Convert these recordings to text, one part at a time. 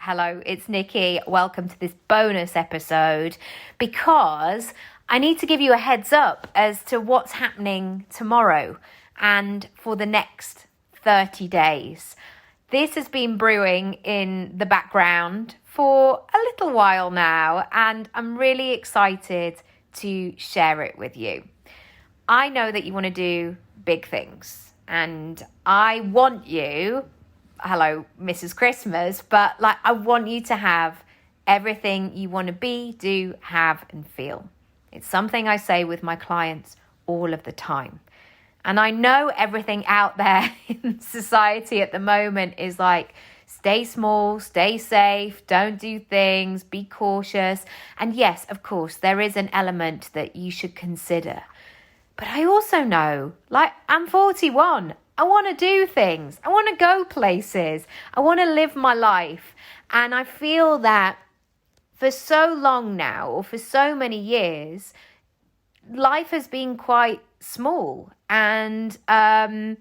Hello, it's Nicky. Welcome to this bonus episode because I need to give you a heads up as to what's happening tomorrow and for the next 30 days. This has been brewing in the background for a little while now, and I'm really excited to share it with you. I know that you want to do big things, and I want you, hello, Mrs. Christmas, but I want you to have everything you want to be, do, have, and feel. It's something I say with my clients all of the time. And I know everything out there in society at the moment is stay small, stay safe, don't do things, be cautious. And yes, of course, there is an element that you should consider. But I also know, I'm 41. I want to do things. I want to go places. I want to live my life. And I feel that for so long now, or for so many years, life has been quite small. And I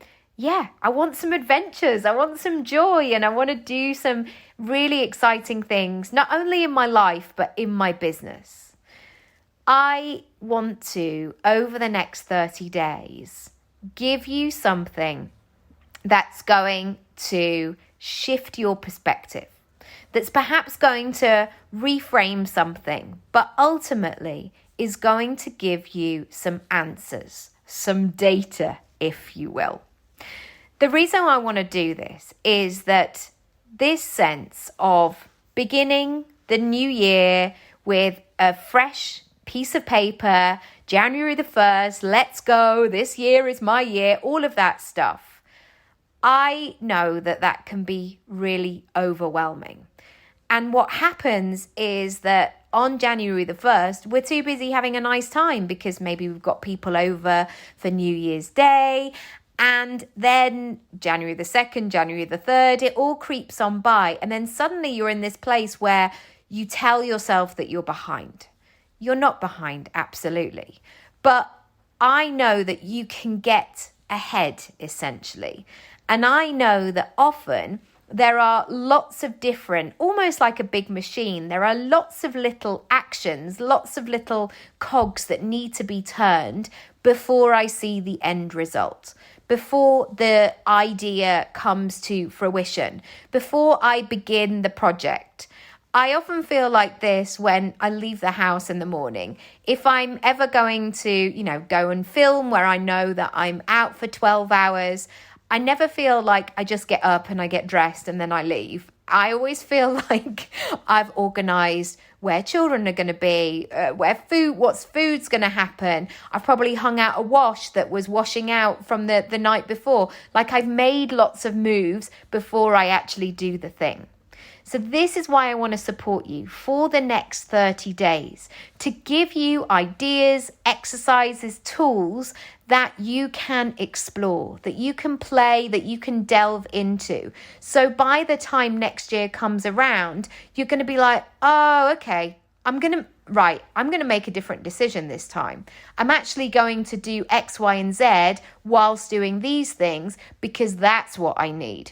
want some adventures. I want some joy, and I want to do some really exciting things, not only in my life, but in my business. I want to, over the next 30 days, give you something that's going to shift your perspective, that's perhaps going to reframe something, but ultimately is going to give you some answers, some data, if you will. The reason I want to do this is that this sense of beginning the new year with a fresh piece of paper, January the 1st, let's go, this year is my year, all of that stuff. I know that can be really overwhelming. And what happens is that on January the 1st, we're too busy having a nice time because maybe we've got people over for New Year's Day. And then January the 2nd, January the 3rd, it all creeps on by. And then suddenly you're in this place where you tell yourself that you're behind. You're not behind, absolutely. But I know that you can get ahead, essentially. And I know that often there are lots of different, almost like a big machine, there are lots of little actions, lots of little cogs that need to be turned before I see the end result, before the idea comes to fruition, before I begin the project. I often feel like this when I leave the house in the morning. If I'm ever going to, go and film where I know that I'm out for 12 hours, I never feel like I just get up and I get dressed and then I leave. I always feel like I've organised where children are going to be, what's food's going to happen. I've probably hung out a wash that was washing out from the night before. I've made lots of moves before I actually do the thing. So this is why I want to support you for the next 30 days, to give you ideas, exercises, tools that you can explore, that you can play, that you can delve into. So by the time next year comes around, you're going to be like, oh, okay, I'm going to make a different decision this time. I'm actually going to do X, Y, and Z whilst doing these things because that's what I need.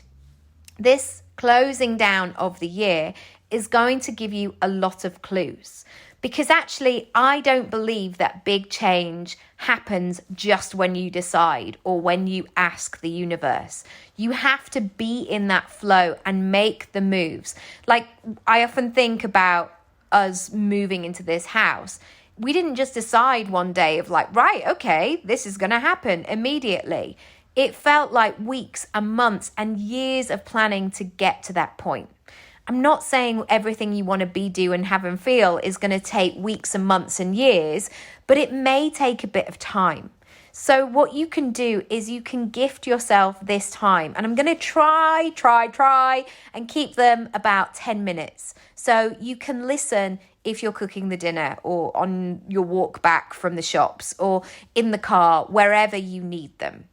This closing down of the year is going to give you a lot of clues, because actually I don't believe that big change happens just when you decide or when you ask the universe. You have to be in that flow and make the moves. I often think about us moving into this house. We didn't just decide one day of right, okay, this is going to happen immediately. It felt like weeks and months and years of planning to get to that point. I'm not saying everything you want to be, do, and have and feel is going to take weeks and months and years, but it may take a bit of time. So what you can do is you can gift yourself this time. And I'm going to try and keep them about 10 minutes. So you can listen if you're cooking the dinner or on your walk back from the shops or in the car, wherever you need them.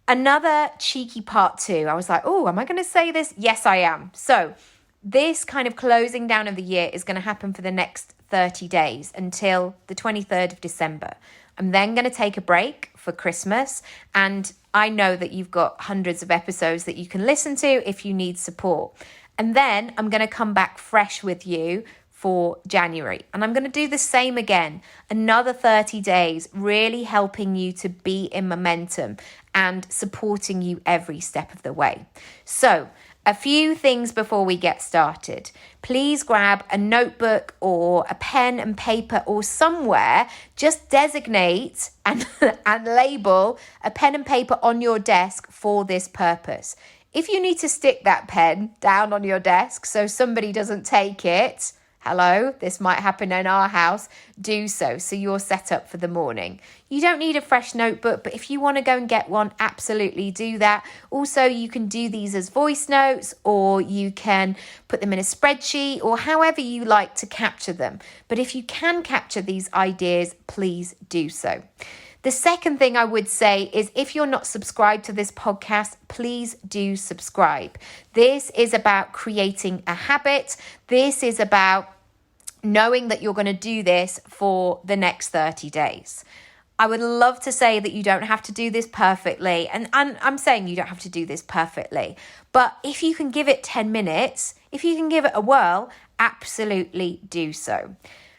Another cheeky part 2. I was like, oh, am I going to say this? Yes, I am. So this kind of closing down of the year is going to happen for the next 30 days until the 23rd of December. I'm then going to take a break for Christmas. And I know that you've got hundreds of episodes that you can listen to if you need support. And then I'm going to come back fresh with you for January. And I'm going to do the same again, another 30 days, really helping you to be in momentum and supporting you every step of the way. So, a few things before we get started. Please grab a notebook or a pen and paper or somewhere. Just designate and label a pen and paper on your desk for this purpose. If you need to stick that pen down on your desk so somebody doesn't take it, hello, this might happen in our house, do so you're set up for the morning. You don't need a fresh notebook, but if you want to go and get one, absolutely do that. Also, you can do these as voice notes, or you can put them in a spreadsheet, or however you like to capture them. But if you can capture these ideas, please do so. The second thing I would say is if you're not subscribed to this podcast, please do subscribe. This is about creating a habit. This is about knowing that you're going to do this for the next 30 days. I would love to say that you don't have to do this perfectly. And I'm saying you don't have to do this perfectly. But if you can give it 10 minutes, if you can give it a whirl, absolutely do so.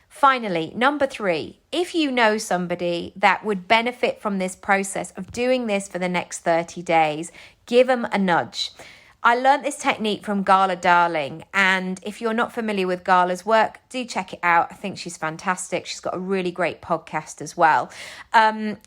Finally, number 3, if you know somebody that would benefit from this process of doing this for the next 30 days, give them a nudge. I learned this technique from Gala Darling, and if you're not familiar with Gala's work, do check it out. I think she's fantastic. She's got a really great podcast as well.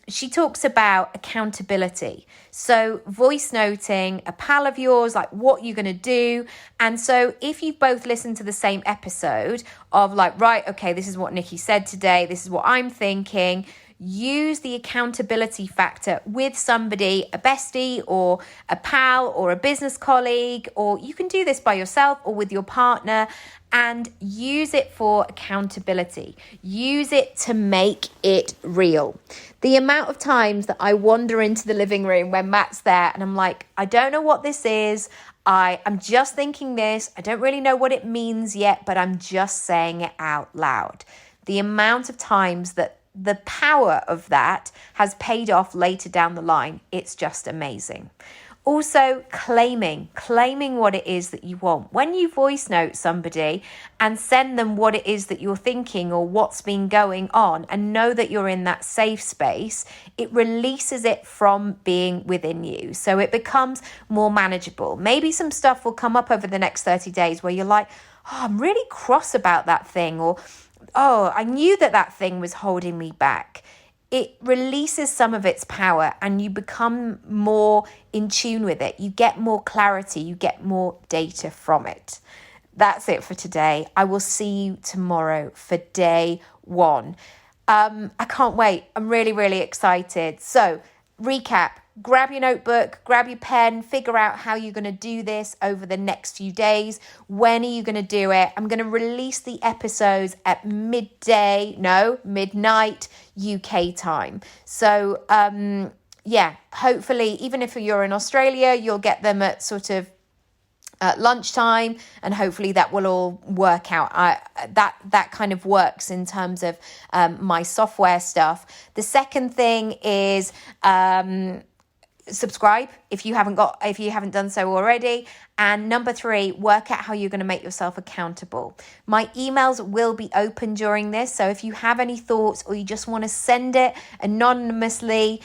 She talks about accountability. So voice noting a pal of yours, like what you're going to do. And so if you've both listened to the same episode of like, right, okay, this is what Nicky said today, this is what I'm thinking, use the accountability factor with somebody, a bestie or a pal or a business colleague, or you can do this by yourself or with your partner, and use it for accountability. Use it to make it real. The amount of times that I wander into the living room when Matt's there and I'm like, I don't know what this is. I'm just thinking this. I don't really know what it means yet, but I'm just saying it out loud. The amount of times that the power of that has paid off later down the line, it's just amazing. Also, claiming what it is that you want. When you voice note somebody and send them what it is that you're thinking or what's been going on, and know that you're in that safe space, it releases it from being within you. So it becomes more manageable. Maybe some stuff will come up over the next 30 days where you're like, oh, I'm really cross about that thing, or oh, I knew that thing was holding me back. It releases some of its power and you become more in tune with it. You get more clarity, you get more data from it. That's it for today. I will see you tomorrow for day 1. I can't wait. I'm really, really excited. So, recap. Grab your notebook, grab your pen, figure out how you're going to do this over the next few days. When are you going to do it? I'm going to release the episodes at midnight UK time. So, hopefully, even if you're in Australia, you'll get them at sort of lunchtime, and hopefully that will all work out. That kind of works in terms of my software stuff. The second thing is subscribe if you haven't done so already. And number 3, work out how you're going to make yourself accountable. My emails will be open during this, so if you have any thoughts or you just want to send it anonymously,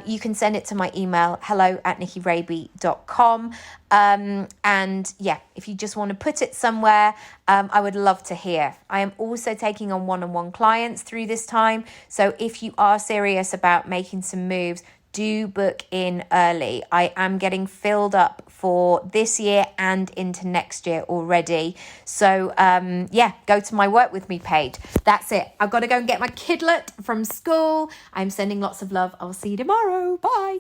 you can send it to my email, hello@nickyraby.com. And yeah, if you just want to put it somewhere, I would love to hear. I am also taking on one-on-one clients through this time, so if you are serious about making some moves, do book in early. I am getting filled up for this year and into next year already. So go to my Work With Me page. That's it. I've got to go and get my kidlet from school. I'm sending lots of love. I'll see you tomorrow. Bye.